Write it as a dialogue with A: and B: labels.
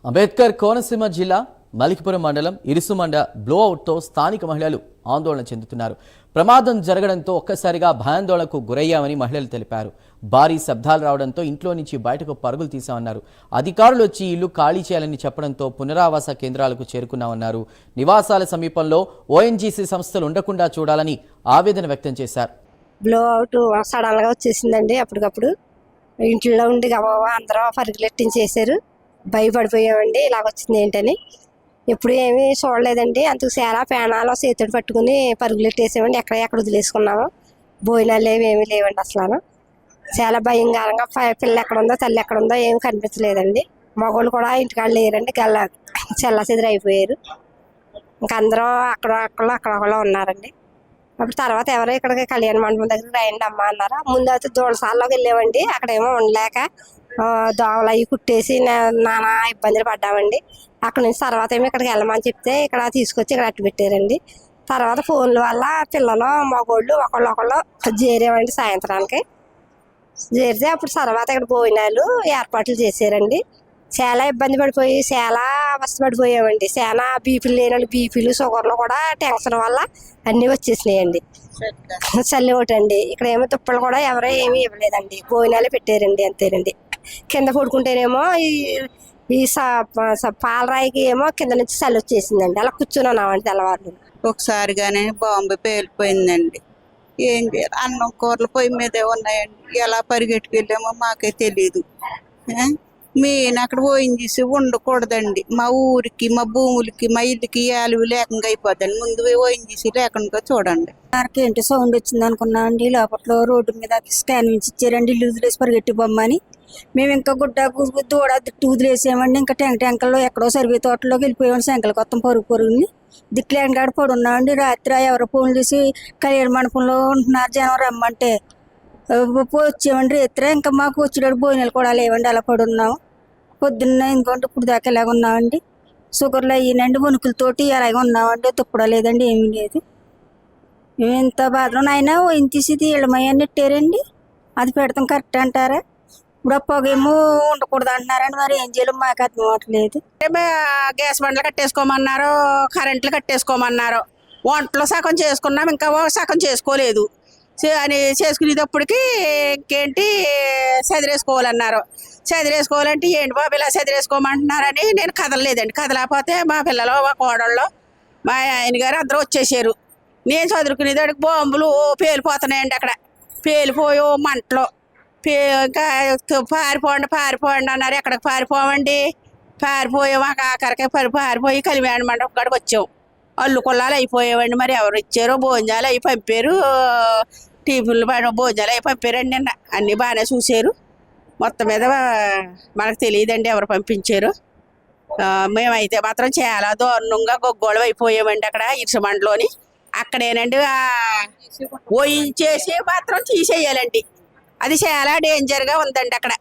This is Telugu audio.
A: అంబేద్కర్ కోనసీమ జిల్లా మలికిపురం మండలం ఇరుసుమండ బ్లోఅవుట్తో స్థానిక మహిళలు ఆందోళన చెందుతున్నారు. ప్రమాదం జరగడంతో ఒక్కసారిగా భయాందోళనకు గురయ్యామని మహిళలు తెలిపారు. భారీ శబ్దాలు రావడంతో ఇంట్లో నుంచి బయటకు పరుగులు తీశామన్నారు. అధికారులు వచ్చి ఇల్లు ఖాళీ చేయాలని చెప్పడంతో పునరావాస కేంద్రాలకు చేరుకున్నామన్నారు. నివాసాల సమీపంలో ఓఎన్జీసీ సంస్థలు ఉండకుండా చూడాలని ఆవేదన వ్యక్తం చేశారు.
B: బ్లోఅవుట్ సడన్ గా వచ్చేసిందండి. అప్పటికప్పుడు ఇంట్లో ఉండి అందరూ పరుగులెట్టించేశారు. భయపడిపోయామండి ఇలాగొచ్చింది ఏంటని. ఎప్పుడు ఏమీ చూడలేదండి. అందుకు చాలా పేనాలు చేతుడు పట్టుకుని పరుగులెట్టేసామండి. ఎక్కడ వదిలేసుకున్నాము. భోజనాలు ఏమీ లేవండి. అసలు చాలా భయంకరంగా పిల్ల ఎక్కడుందో తల్లి ఎక్కడుందో ఏమి కనిపించలేదండి. మగవాళ్ళు కూడా ఇంటికాడ లేరండి. చెల్లాచెదురు అయిపోయారు. ఇంకా అందరూ అక్కడ ఉన్నారండి. అప్పుడు తర్వాత ఎవరో ఇక్కడికి కళ్యాణ మండపం దగ్గరికి రాయండి అమ్మ అన్నారా. ముందు అయితే దూడసాల్లోకి వెళ్ళామండి. అక్కడేమో ఉండలేక దోవలు అవి కుట్టేసి నానా ఇబ్బందులు పడ్డామండి. అక్కడ నుంచి తర్వాత ఏమో ఇక్కడికి వెళ్ళమని చెప్తే ఇక్కడ తీసుకొచ్చి ఇక్కడ అట్టు పెట్టారండి. తర్వాత ఫోన్ల వల్ల పిల్లలు మగోళ్ళు ఒకళ్ళు చేరామండి. సాయంత్రానికి చేరితే అప్పుడు తర్వాత ఇక్కడ భోజనాలు ఏర్పాట్లు చేశారండి. చాలా ఇబ్బంది పడిపోయి చాలా అవస్థపడిపోయామండి. చాలా బీపీలు లేని వాళ్ళు బీపీలు షుగర్లు కూడా టెన్షన్ వల్ల అన్నీ వచ్చేసినాయండి. చల్లి ఒకటండి. ఇక్కడ ఏమో తుప్పలు కూడా ఎవరో ఏమీ ఇవ్వలేదండి. భోజనాలే పెట్టారండి. అంతేనండి. కింద పడుకుంటేనేమో ఈ పాలరాయికి ఏమో కింద నుంచి చల్లి వచ్చేసిందండి. అలా కూర్చుని ఉన్నామండి తెల్లవారు.
C: ఒకసారిగానే బాంబు పేలిపోయిందండి. ఏం చేయాలి? అన్నం కూరలు పొయ్యి మీదే ఉన్నాయండి. ఎలా పరిగెట్టుకెళ్ళామో మాకే తెలీదు. మెయిన్ అక్కడ ఓఎన్జీసీ ఉండకూడదండి. మా ఊరికి మా భూములకి మా ఇల్లుకి ఏలువు లేకుండా అయిపోద్దండి. ముందు ఓఎన్జీసీ లేకుండా చూడండి.
D: ఏంటి సౌండ్ వచ్చింది అనుకున్నా అండి. లోపట్లో రోడ్డు మీద స్కాన్ నుంచి ఇచ్చారండి. ఇల్లు వదిలేసి పరిగెట్టి బొమ్మని. మేము ఇంకా గుడ్డ దూడ దిట్టు వదిలేసామండి. ఇంకా టెంకల్లో ఎక్కడో సర్వే తోటలోకి వెళ్ళిపోయామండి. శంకల కొత్త పరుగుని దిక్కులేని కాడ పడున్నామండి. రాత్రి ఎవరో ఫోన్ చేసి కళ్యాణ మండపంలో ఉంటున్నారు జనం రమ్మంటే వచ్చామండి. రేత్రే ఇంకా మాకు వచ్చేటప్పుడు భోజనాలు కూడా లేవండి. అలా పడున్నాము. పొద్దున్న ఇంకోటి ఇప్పుడు దాకా ఇలాగ ఉన్నామండి. షుగర్లు అయ్యానండి. వణుకులతోటి అలాగే ఉన్నామండి. తుప్పడా లేదండి, ఏమీ లేదు. మేము ఇంత బాధలో నాయన ఓయిన్ తీసి ఇళ్ళమయ్యని నెట్టారండి. అది పెడతాం కరెక్ట్ అంటారా? ఇప్పుడు పొగేమో ఉండకూడదు అంటున్నారండి. మరి ఏం చేయాలి మాకు అర్థం అవ్వట్లేదు.
E: గ్యాస్ బండ్లు కట్టేసుకోమన్నారు, కరెంట్లు కట్టేసుకోమన్నారు. వంటలో సగం చేసుకున్నాం, ఇంకా సగం చేసుకోలేదు అని. చేసుకునేటప్పటికి ఇంకేంటి చదిరేసుకోవాలన్నారు. చదిరేసుకోవాలంటే ఏంటి బాబు ఇలా చదిరేసుకోమంటున్నారని నేను కదలలేదండి. కదలకపోతే మా పిల్లలు మా కోడళ్ళు మా ఆయన గారు అందరూ వచ్చేసారు. నేను చదువుకునేదానికి బాంబులు పేలిపోతున్నాయండి. అక్కడ పేలిపోయో మంటలో ఇంకా పారిపోండి అన్నారు. ఎక్కడికి పారిపోవండి? పారిపోయాం. మాకు ఆఖరికి పారిపోయి కలిమేణ మండపం కాడికి వచ్చాం. అల్లు కొల్లాలు అయిపోయామండి. మరి ఎవరు ఇచ్చారో భోజనాలు అవి పంపారు. టీవీలు భోజనాలు అవి పంపారండి. నిన్న అన్నీ బాగానే చూశారు. మొత్తం మీద మనకు తెలియదండి ఎవరు పంపించారు. మేమైతే మాత్రం చాలా దారుణంగా గొగ్గోళం అయిపోయామండి. అక్కడ ఇరుసమండలోని అక్కడేనండి ఓయించేసి మాత్రం తీసేయాలండి. అది చాలా డేంజర్గా ఉందండి అక్కడ.